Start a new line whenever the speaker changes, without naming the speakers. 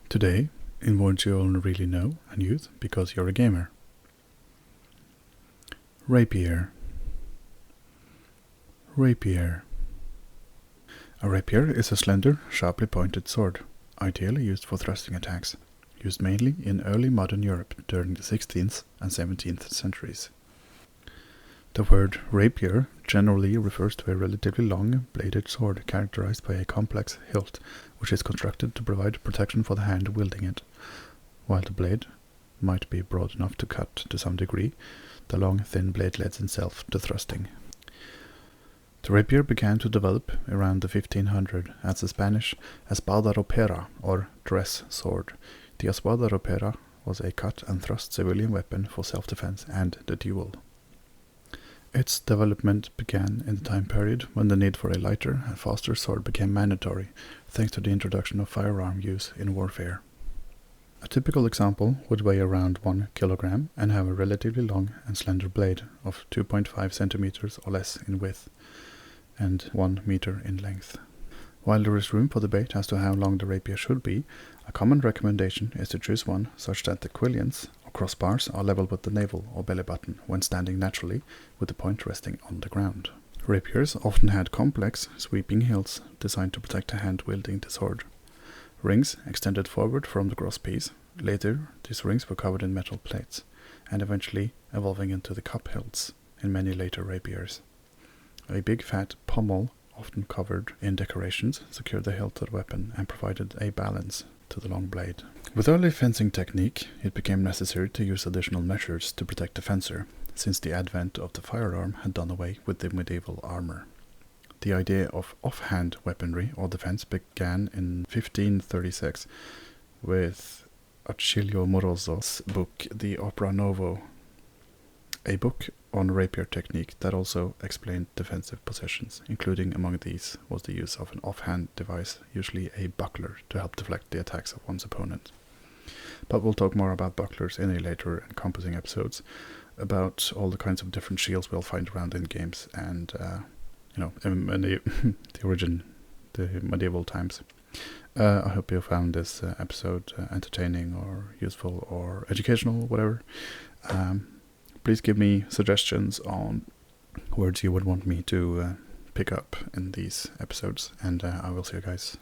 Today, in words you only really know and use because you're a gamer. Rapier. Rapier. A rapier is a slender, sharply pointed sword, ideally used for thrusting attacks, used mainly in early modern Europe during the 16th and 17th centuries. The word rapier generally refers to a relatively long, bladed sword characterized by a complex hilt, which is constructed to provide protection for the hand wielding it. While the blade might be broad enough to cut to some degree, the long, thin blade lends itself to thrusting. The rapier began to develop around the 1500 as the Spanish espada ropera, or dress sword. The espada ropera was a cut and thrust civilian weapon for self-defense and the duel. Its development began in the time period when the need for a lighter and faster sword became mandatory, thanks to the introduction of firearm use in warfare. A typical example would weigh around 1 kilogram and have a relatively long and slender blade of 2.5 centimeters or less in width and 1 meter in length. While there is room for debate as to how long the rapier should be, a common recommendation is to choose one such that the quillions or crossbars are level with the navel or belly button when standing naturally, with the point resting on the ground. Rapiers often had complex, sweeping hilts designed to protect the hand wielding the sword. Rings extended forward from the crosspiece. Later, these rings were covered in metal plates, and eventually evolving into the cup hilts in many later rapiers. A big fat pommel, often covered in decorations, secured the hilt of the weapon and provided a balance to the long blade. With early fencing technique, it became necessary to use additional measures to protect the fencer, since the advent of the firearm had done away with the medieval armor. The idea of offhand weaponry or defense began in 1536 with Achilio Morozzo's book The Opera Novo, a book on rapier technique that also explained defensive positions, including among these was the use of an offhand device, usually a buckler, to help deflect the attacks of one's opponent. But we'll talk more about bucklers in a later encompassing episodes, about all the kinds of different shields we'll find around in games and in the medieval times. I hope you found this episode entertaining or useful or educational, whatever. Please give me suggestions on words you would want me to pick up in these episodes, and I will see you guys